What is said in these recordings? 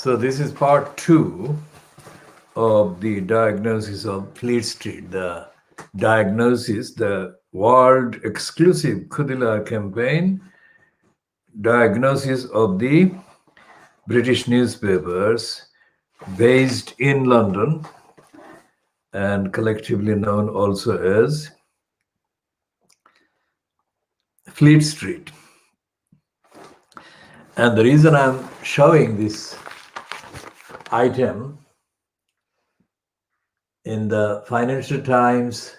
So this is part 2 of the diagnosis of Fleet Street, the diagnosis, the world exclusive Khoodeelaar campaign, diagnosis of the British newspapers based in London and collectively known also as Fleet Street. And the reason I'm showing this item in the Financial Times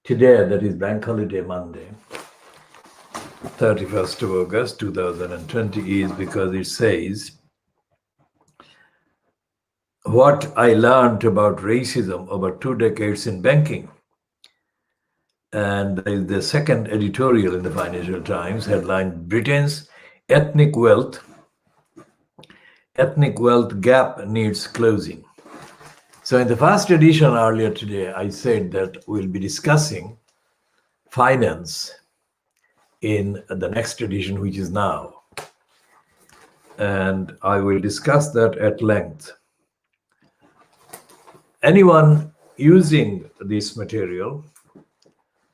today, that is Bank Holiday Monday, 31st of August 2020, is because it says, what I learned about racism over 2 decades in banking. And there is the second editorial in the Financial Times, headline, Britain's ethnic wealth gap needs closing. So in the first edition earlier today, I said that we'll be discussing finance in the next edition, which is now. And I will discuss that at length. Anyone using this material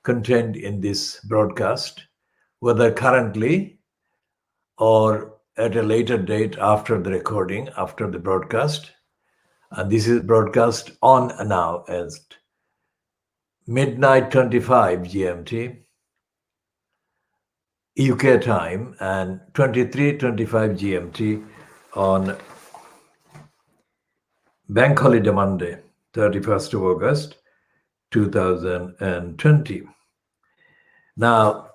contained in this broadcast, whether currently or at a later date after the recording, after the broadcast, and this is broadcast on now as midnight 25 GMT, UK time, and 23:25 GMT on Bank Holiday Monday, 31st of August, 2020. Now,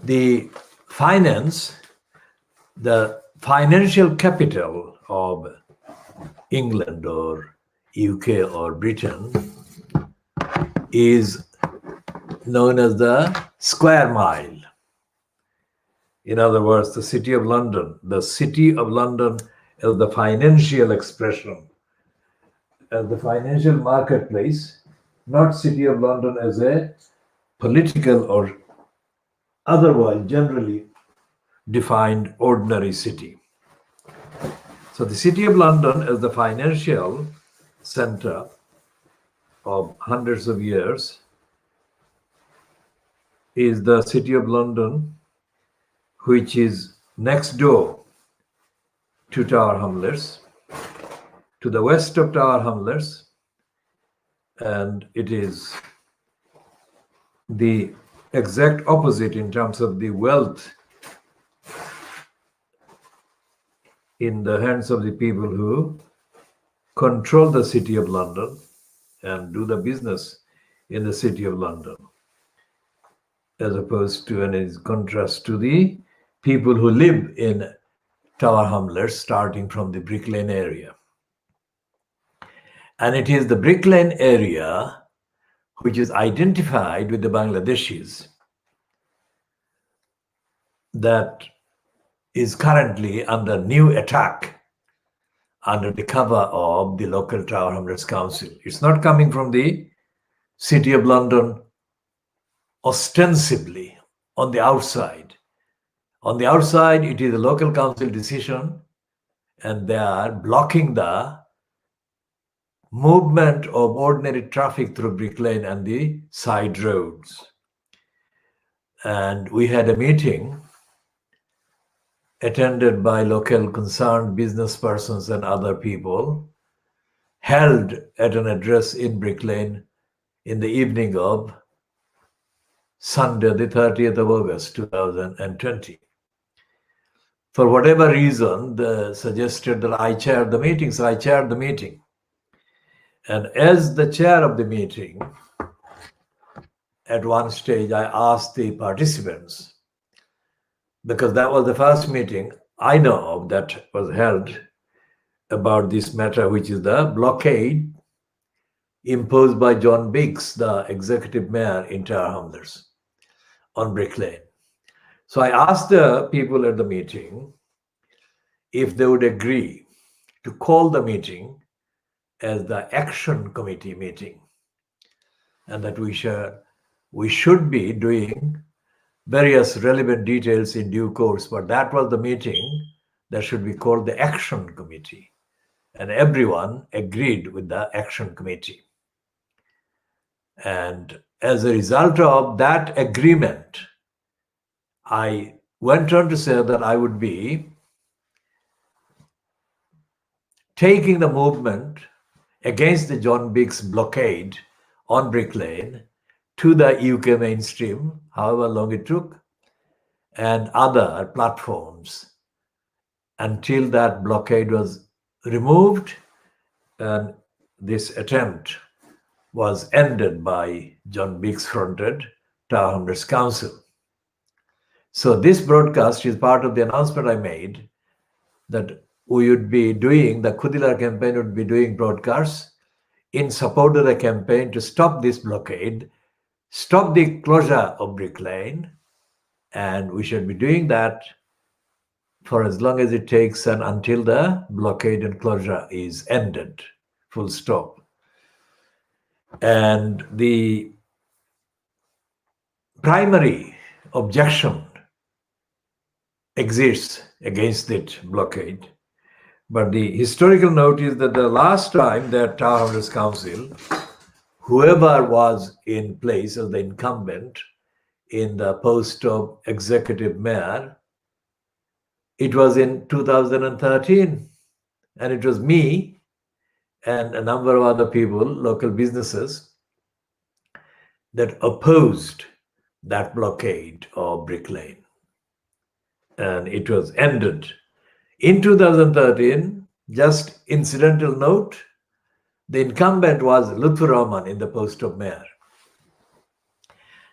the financial capital of England or UK or Britain is known as the square mile. In other words, the City of London. The City of London is the financial expression, as the financial marketplace, not City of London as a political or otherwise generally defined ordinary city. So the City of London as the financial center of hundreds of years is the City of London, which is next door to Tower Hamlets, to the west of Tower Hamlets, and it is the exact opposite in terms of the wealth in the hands of the people who control the City of London and do the business in the City of London, as opposed to, and in contrast to the people who live in Tower Hamlets, starting from the Brick Lane area. And it is the Brick Lane area which is identified with the Bangladeshis that is currently under new attack under the cover of the local Tower Hamlets Council. It's not coming from the City of London ostensibly on the outside. On the outside, it is a local council decision, and they are blocking the movement of ordinary traffic through Brick Lane and the side roads. And we had a meeting attended by local concerned business persons and other people, held at an address in Brick Lane in the evening of Sunday, the 30th of August, 2020. For whatever reason, they suggested that I chair the meeting, so I chaired the meeting. And as the chair of the meeting, at one stage, I asked the participants, because that was the first meeting I know of that was held about this matter, which is the blockade imposed by John Biggs, the executive mayor in Tower Hamlets, on Brick Lane. So I asked the people at the meeting if they would agree to call the meeting as the Action Committee meeting, and that we should be doing various relevant details in due course, but that was the meeting that should be called the Action Committee. and everyone agreed with the action committee. And as a result of that agreement, I went on to say that I would be taking the movement against the John Biggs blockade on Brick Lane to the UK mainstream, however long it took, and other platforms until that blockade was removed and this attempt was ended by John Biggs fronted Tower Hamlets Council. So this broadcast is part of the announcement I made that we would be doing, the Khoodeelaar campaign would be doing broadcasts in support of the campaign to stop this blockade, stop the closure of Brick Lane, and we should be doing that for as long as it takes and until the blockade and closure is ended, full stop. And the primary objection exists against that blockade. But the historical note is that the last time that Tower Hamlets Council, whoever was in place as the incumbent in the post of executive mayor, it was in 2013, and it was me and a number of other people, local businesses, that opposed that blockade of Brick Lane. And it was ended. In 2013, just incidental note, the incumbent was Lutfur Rahman in the post of mayor.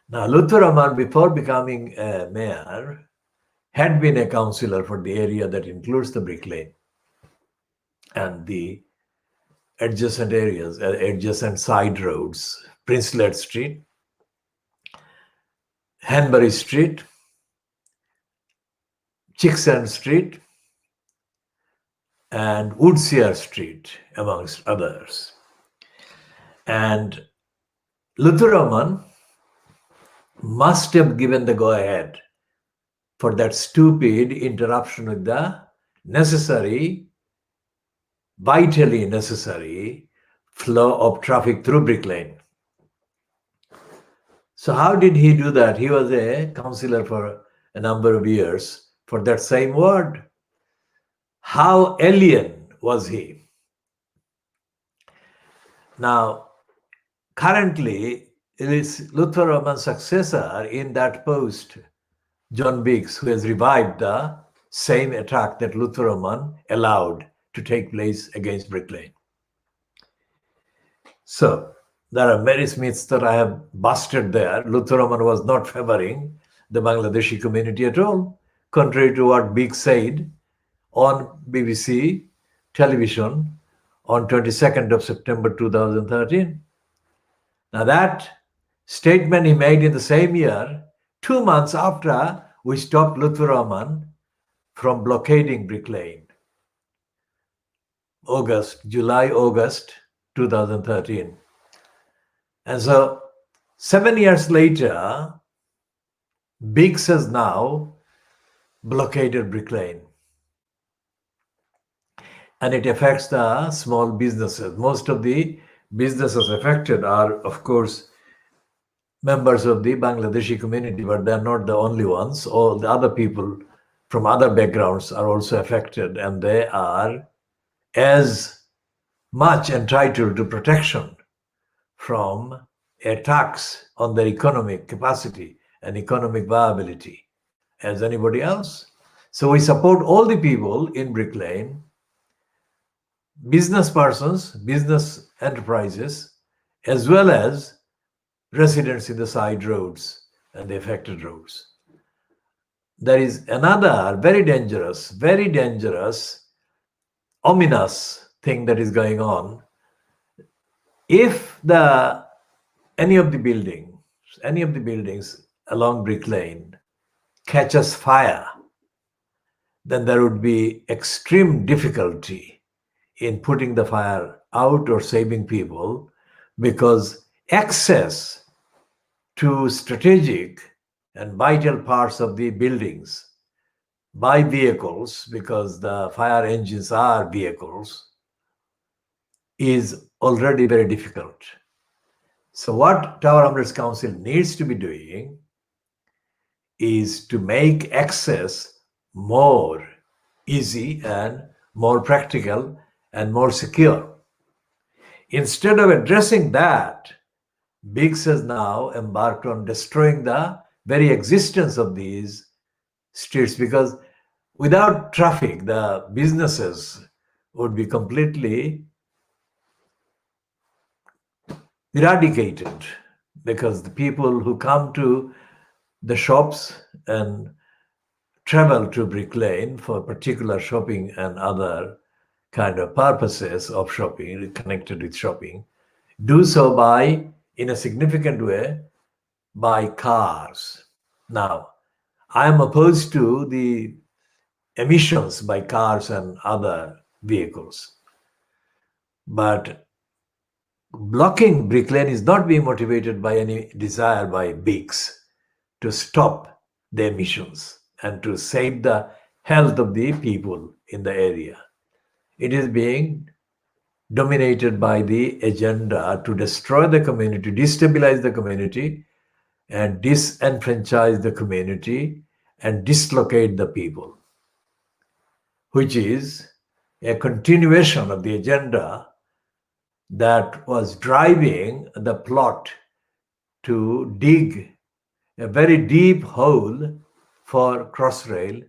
Now, Lutfur Rahman, before becoming a mayor, had been a councillor for the area that includes the Brick Lane and the adjacent areas, adjacent side roads, Princelet Street, Hanbury Street, Chicksand Street, and Woodsear Street, amongst others. And Lutfur Rahman must have given the go-ahead for that stupid interruption with the necessary, vitally necessary flow of traffic through Brick Lane. So how did he do that? He was a councillor for a number of years for that same ward. How alien was he? Now, currently, it is Lutfur Rahman's successor in that post, John Biggs, who has revived the same attack that Lutfur Rahman allowed to take place against Brick Lane. So, there are many myths that I have busted there. Lutfur Rahman was not favoring the Bangladeshi community at all, contrary to what Biggs said on BBC television on 22nd of September 2013. Now that statement he made in the same year, 2 months after we stopped Lutfur Rahman from blockading Brick Lane. July, August 2013. And so 7 years later, Biggs has now blockaded Brick Lane. And it affects the small businesses. Most of the businesses affected are, of course, members of the Bangladeshi community, but they're not the only ones. All the other people from other backgrounds are also affected, and they are as much entitled to protection from attacks on their economic capacity and economic viability as anybody else. So we support all the people in Brick Lane, business persons, business enterprises, as well as residents in the side roads and the affected roads. There is another very dangerous, ominous thing that is going on. If any of the buildings along Brick Lane catches fire, then there would be extreme difficulty in putting the fire out or saving people, because access to strategic and vital parts of the buildings by vehicles, because the fire engines are vehicles, is already very difficult. So what Tower Hamlets Council needs to be doing is to make access more easy and more practical and more secure. Instead of addressing that, Biggs has now embarked on destroying the very existence of these streets, because without traffic, the businesses would be completely eradicated, because the people who come to the shops and travel to Brick Lane for particular shopping and other kind of purposes of shopping connected with shopping do so by, in a significant way, by cars. Now, I am opposed to the emissions by cars and other vehicles, but blocking Brick Lane is not being motivated by any desire by Biggs to stop the emissions and to save the health of the people in the area. It is being dominated by the agenda to destroy the community, destabilize the community, and disenfranchise the community and dislocate the people, which is a continuation of the agenda that was driving the plot to dig a very deep hole for Crossrail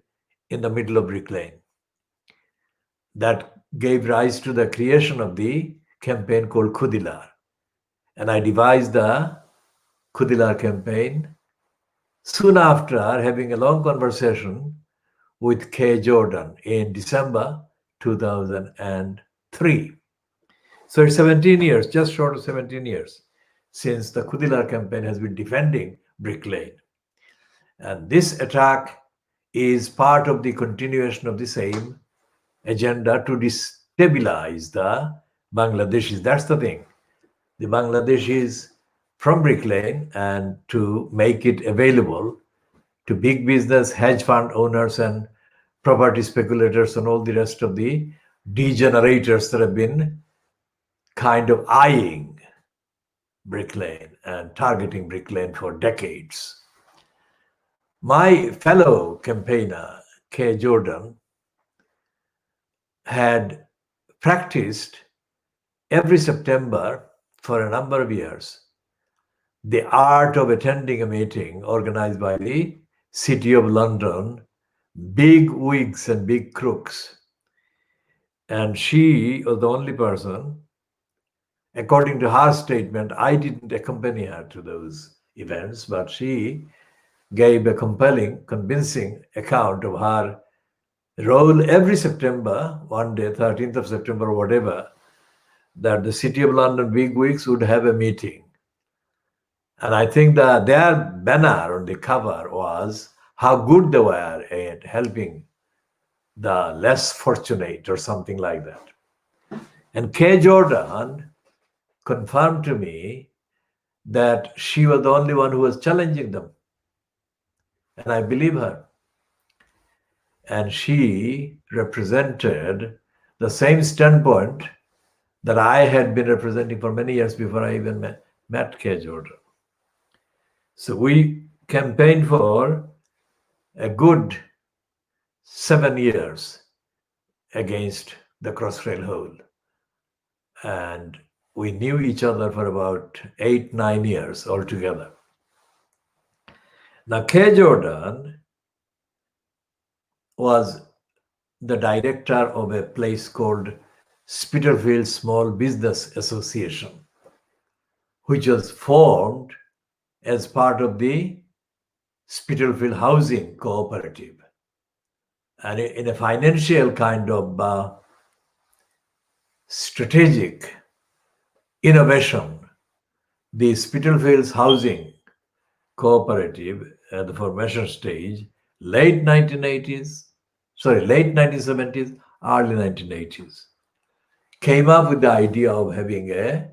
in the middle of Brick Lane. That gave rise to the creation of the campaign called Khoodeelaar. And I devised the Khoodeelaar campaign soon after having a long conversation with K. Jordan in December 2003. So it's 17 years, just short of 17 years, since the Khoodeelaar campaign has been defending Brick Lane. And this attack is part of the continuation of the same agenda to destabilize the Bangladeshis. That's the thing. The Bangladeshis from Brick Lane, and to make it available to big business, hedge fund owners, and property speculators, and all the rest of the degenerators that have been kind of eyeing Brick Lane and targeting Brick Lane for decades. My fellow campaigner, K. Jordan, had practiced every September for a number of years the art of attending a meeting organized by the City of London, big wigs and big crooks. And she was the only person, according to her statement. I didn't accompany her to those events, but she gave a compelling, convincing account of her role every September, one day, 13th of September or whatever, that the City of London bigwigs would have a meeting. And I think that their banner on the cover was how good they were at helping the less fortunate or something like that. And K. Jordan confirmed to me that she was the only one who was challenging them. And I believe her. And she represented the same standpoint that I had been representing for many years before I even met K. Jordan. So we campaigned for a good 7 years against the Crossrail hole. And we knew each other for about 8-9 years altogether. Now, K. Jordan was the director of a place called Spitalfield Small Business Association, which was formed as part of the Spitalfield Housing Cooperative. And in a financial kind of strategic innovation, the Spitalfields Housing Cooperative at the formation stage, late 1970s, early 1980s, came up with the idea of having an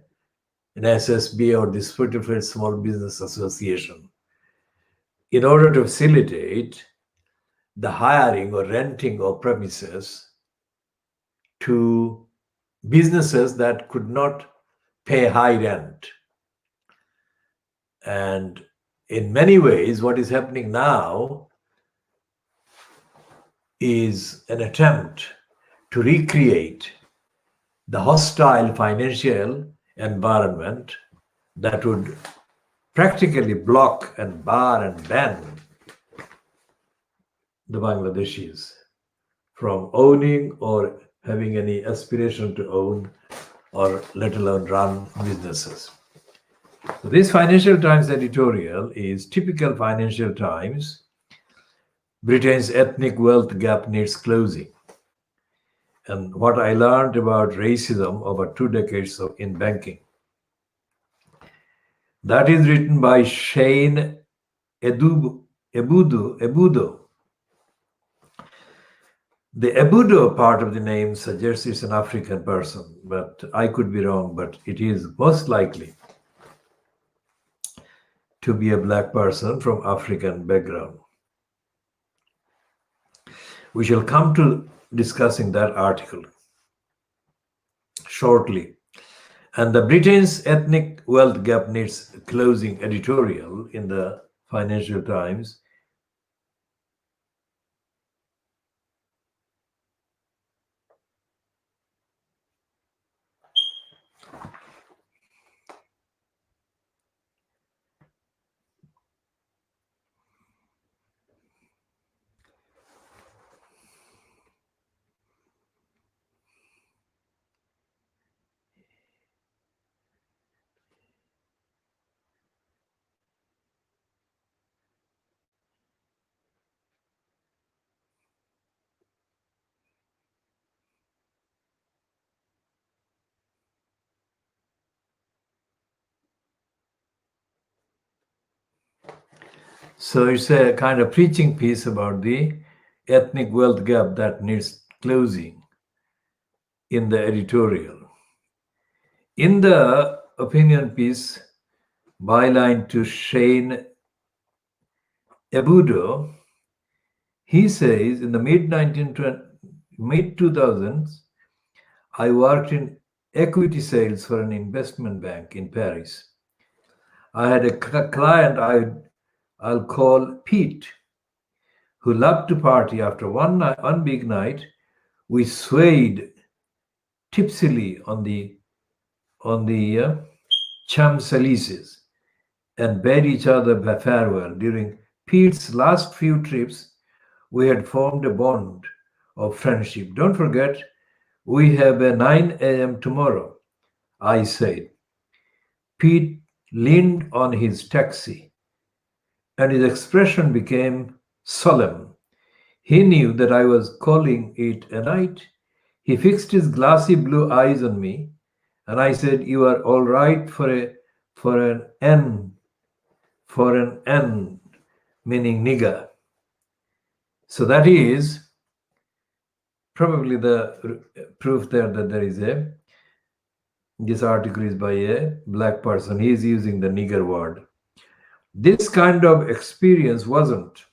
SSB, or the Spitalfield Small Business Association, in order to facilitate the hiring or renting of premises to businesses that could not pay high rent. And in many ways, what is happening now is an attempt to recreate the hostile financial environment that would practically block and bar and ban the Bangladeshis from owning or having any aspiration to own or let alone run businesses. So this Financial Times editorial is typical Financial Times. Britain's ethnic wealth gap needs closing. And what I learned about racism over 2 decades in banking. That is written by Shane Ebudo. The Ebudo part of the name suggests it's an African person, but I could be wrong, but it is most likely to be a black person from African background. We shall come to discussing that article shortly. And the Britain's ethnic wealth gap needs closing editorial in the Financial Times So it's a kind of preaching piece about the ethnic wealth gap that needs closing in the editorial. In the opinion piece, byline to Shane Ebudo, he says in the mid 2000s, I worked in equity sales for an investment bank in Paris. I had a client I'll call Pete, who loved to party. After one big night, we swayed tipsily on the Champs-Élysées and bade each other farewell. During Pete's last few trips, we had formed a bond of friendship. Don't forget, we have a 9 a.m. tomorrow, I said. Pete leaned on his taxi, and his expression became solemn. He knew that I was calling it a night. He fixed his glassy blue eyes on me, and I said, "You are all right for an N, meaning nigger." So that is probably the proof there that this article is by a black person. He is using the nigger word. This kind of experience wasn't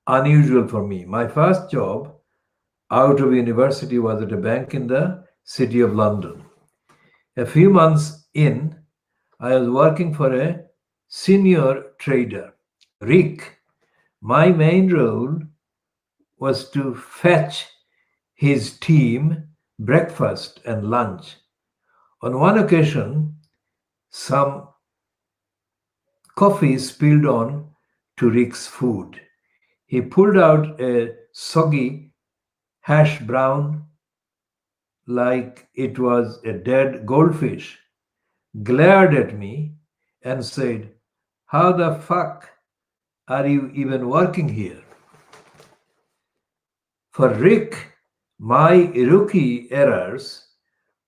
unusual for me. My first job out of university was at a bank in the city of London. A few months in, I was working for a senior trader, Rick. My main role was to fetch his team breakfast and lunch. On one occasion, some coffee spilled on to Rick's food. He pulled out a soggy hash brown like it was a dead goldfish, glared at me, and said, "How the fuck are you even working here?" For Rick, my rookie errors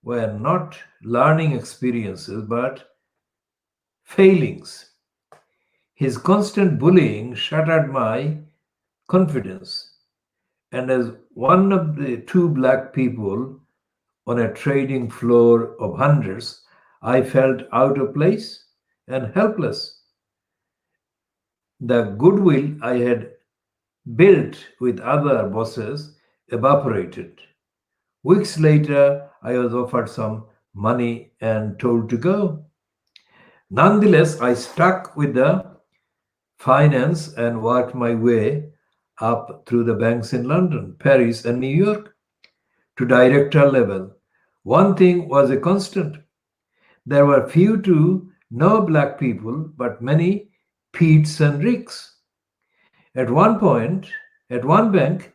were not learning experiences but failings. His constant bullying shattered my confidence. And as one of the two black people on a trading floor of hundreds, I felt out of place and helpless. The goodwill I had built with other bosses evaporated. Weeks later, I was offered some money and told to go. Nonetheless, I stuck with the finance and worked my way up through the banks in London, Paris, and New York to director level. One thing was a constant. There were few to no black people, but many Petes and Ricks. At one point, at one bank,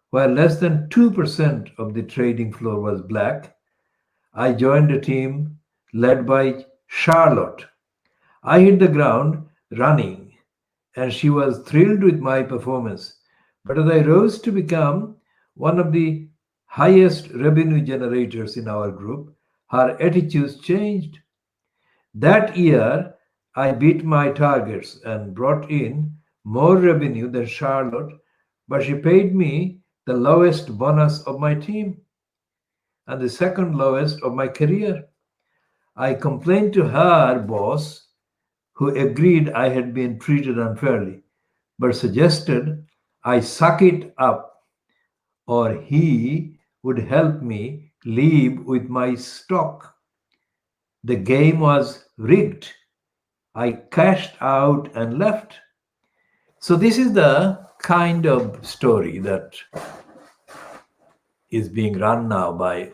where less than 2% of the trading floor was black, I joined a team led by Charlotte. I hit the ground running, and she was thrilled with my performance. But as I rose to become one of the highest revenue generators in our group, her attitudes changed. That year, I beat my targets and brought in more revenue than Charlotte, but she paid me the lowest bonus of my team and the second lowest of my career. I complained to her boss, who agreed I had been treated unfairly, but suggested I suck it up or he would help me leave with my stock. The game was rigged. I cashed out and left. So, this is the kind of story that is being run now by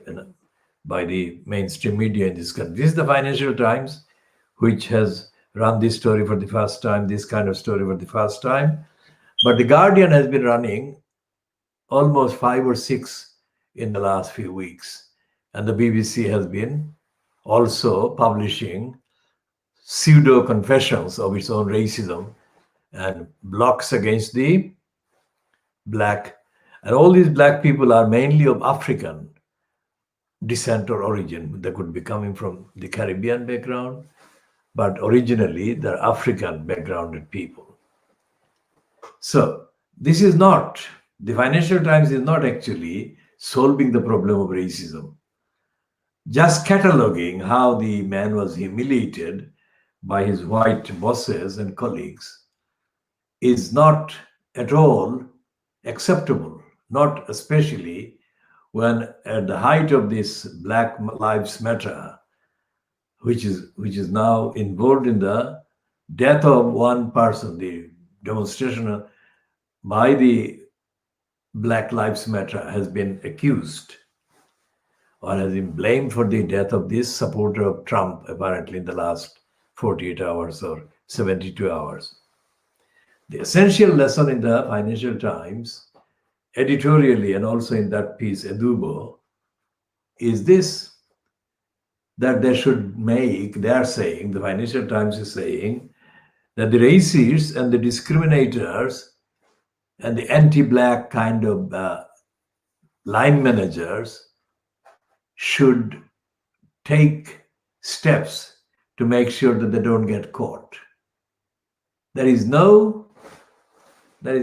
the mainstream media in this country. This is the Financial Times, which has run this story for the first time, this kind of story for the first time. But the Guardian has been running almost 5 or 6 in the last few weeks. And the BBC has been also publishing pseudo confessions of its own racism and blocks against the black. And all these black people are mainly of African descent or origin. They could be coming from the Caribbean background, but originally they're African backgrounded people. So this is not, the Financial Times is not actually solving the problem of racism. Just cataloging how the man was humiliated by his white bosses and colleagues is not at all acceptable, not especially when at the height of this Black Lives Matter, which is now involved in the death of one person, the demonstration by the Black Lives Matter has been accused or has been blamed for the death of this supporter of Trump, apparently in the last 48 hours or 72 hours. The essential lesson in the Financial Times, editorially and also in that piece, Edubo, is this, that they should make, they are saying, the Financial Times is saying, that the racists and the discriminators and the anti-black kind of line managers should take steps to make sure that they don't get caught. There is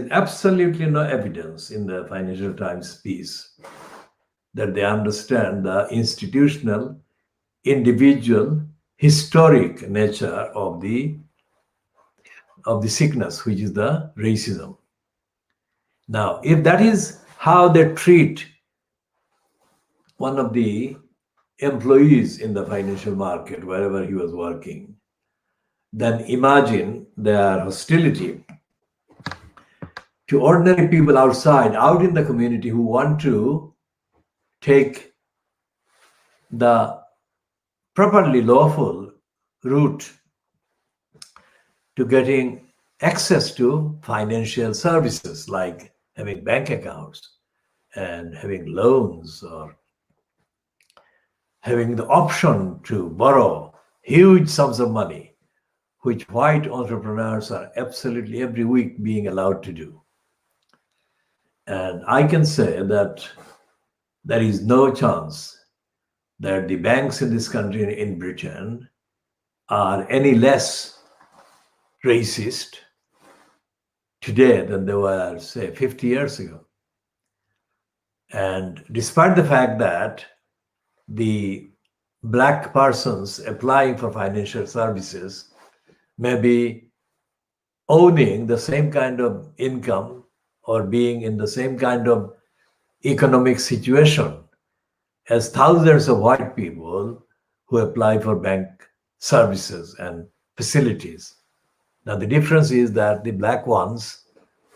absolutely no evidence in the Financial Times piece that they understand the institutional, individual, historic nature of the sickness, which is the racism. Now, if that is how they treat one of the employees in the financial market, wherever he was working, then imagine their hostility to ordinary people outside, out in the community, who want to take the properly lawful route to getting access to financial services, like having bank accounts and having loans or having the option to borrow huge sums of money, which white entrepreneurs are absolutely every week being allowed to do. And I can say that there is no chance that the banks in this country, in Britain, are any less racist today than they were, say, 50 years ago. And despite the fact that the black persons applying for financial services may be owning the same kind of income or being in the same kind of economic situation as thousands of white people who apply for bank services and facilities. Now, the difference is that the black ones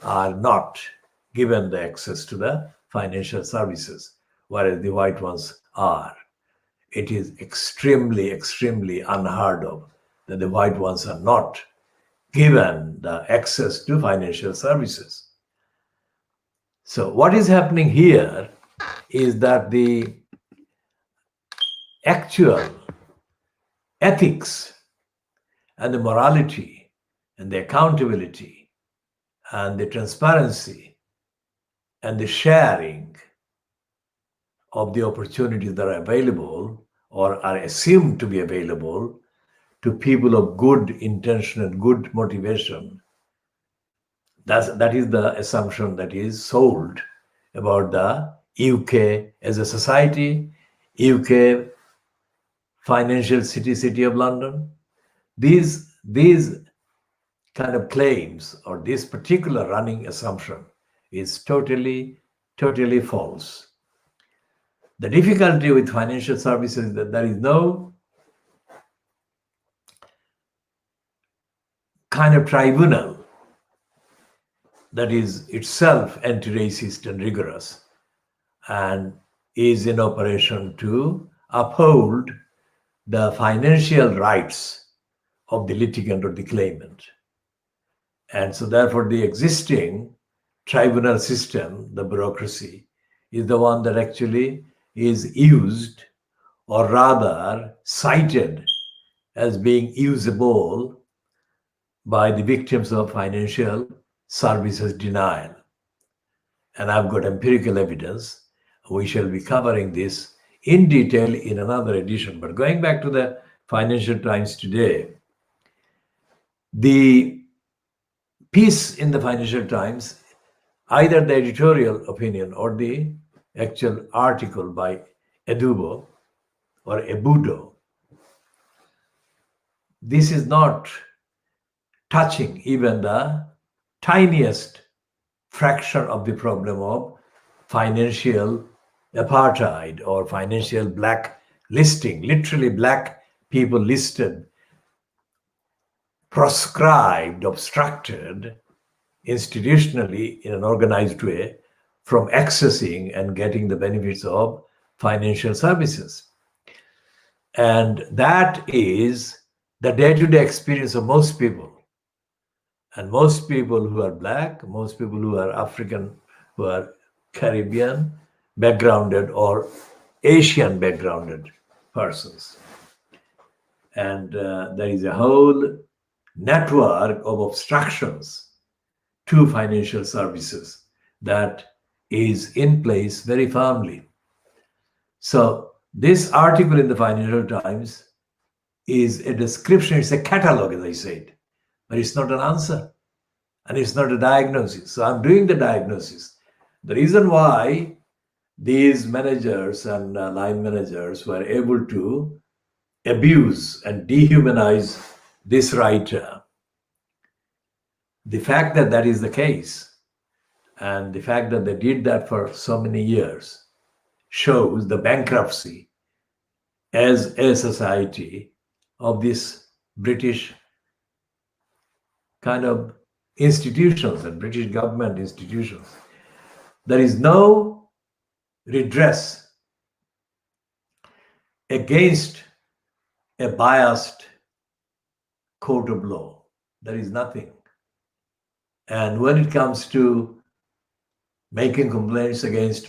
are not given the access to the financial services, whereas the white ones are. It is extremely, extremely unheard of that the white ones are not given the access to financial services. So what is happening here is that the actual ethics and the morality and the accountability and the transparency and the sharing of the opportunities that are available or are assumed to be available to people of good intention and good motivation. That is the assumption that is sold about the UK as a society, UK financial city of London. These kind of claims or this particular running assumption is totally false. The difficulty with financial services is that there is no kind of tribunal that is itself anti-racist and rigorous and is in operation to uphold the financial rights of the litigant or the claimant. And so therefore the existing tribunal system, the bureaucracy, is the one that actually is used or rather cited as being usable by the victims of financial services denial. And I've got empirical evidence. We shall be covering this in detail in another edition. But going back to the Financial Times today, the piece in the Financial Times, either the editorial opinion or the actual article by Edubo or Ebudo, this is not touching even the tiniest fraction of the problem of financial apartheid or financial black listing, literally black people listed, proscribed, obstructed institutionally in an organized way from accessing and getting the benefits of financial services. And that is the day-to-day experience of most people. And most people who are black, most people who are African, who are Caribbean backgrounded or Asian backgrounded persons. And there is a whole network of obstructions to financial services that is in place very firmly. So this article in the Financial Times is a description, it's a catalog, as I said, but it's not an answer and it's not a diagnosis. So I'm doing the diagnosis. The reason why these managers and line managers were able to abuse and dehumanize this writer, the fact that that is the case and the fact that they did that for so many years shows the bankruptcy as a society of this British kind of institutions and British government institutions. There is no redress against a biased court of law. There is nothing. And when it comes to making complaints against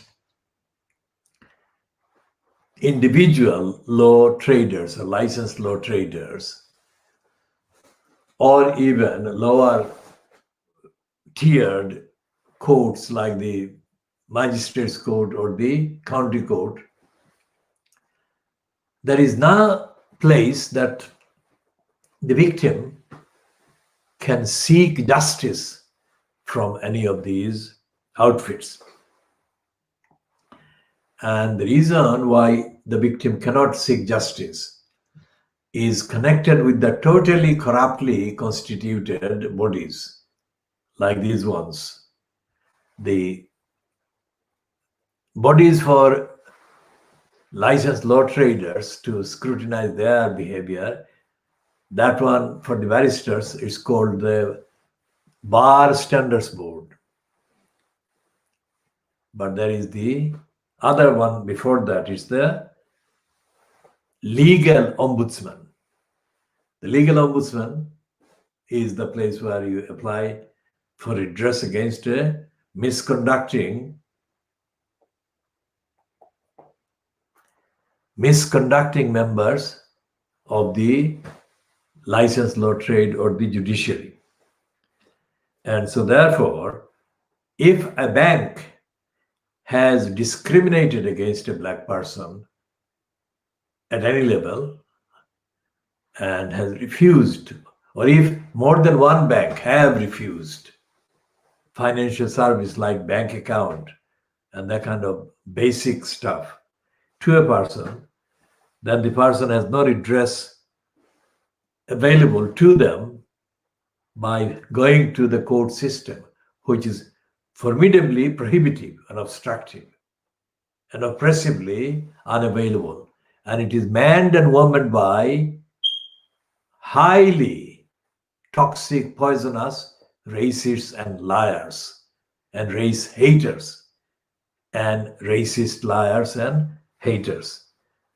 individual law traders or licensed law traders, or even lower tiered courts like the magistrates court or the county court, there is no place that the victim can seek justice from any of these outfits. And the reason why the victim cannot seek justice is connected with the totally corruptly constituted bodies like these ones. The bodies for licensed law traders to scrutinize their behavior. That one for the barristers is called the Bar Standards Board. But there is the other one before that, is the Legal Ombudsman. The Legal Ombudsman is the place where you apply for redress against misconducting members of the licensed law trade or the judiciary. And so therefore, if a bank has discriminated against a black person at any level and has refused, or if more than one bank have refused financial service like bank account and that kind of basic stuff to a person, then the person has no redress available to them by going to the court system, which is formidably prohibitive and obstructive and oppressively unavailable. And it is manned and womaned by highly toxic, poisonous racists and liars and race haters and racist liars and haters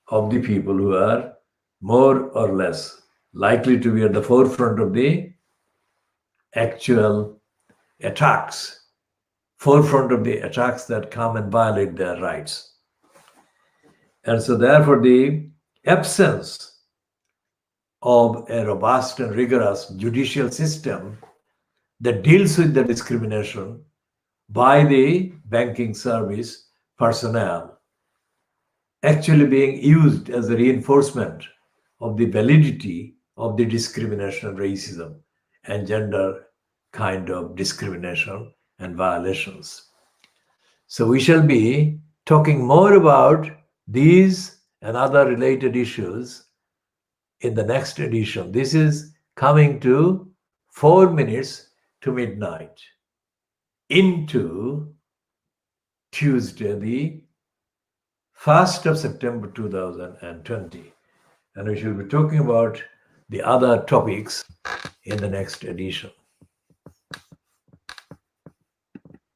of the people who are more or less likely to be at the forefront of the actual attacks, that come and violate their rights. And so therefore the absence of a robust and rigorous judicial system that deals with the discrimination by the banking service personnel actually being used as a reinforcement of the validity of the discrimination, racism, and gender kind of discrimination and violations. So we shall be talking more about these and other related issues in the next edition. This is coming to 4 minutes to midnight into Tuesday, the 1st of September 2020. And we shall be talking about the other topics in the next edition.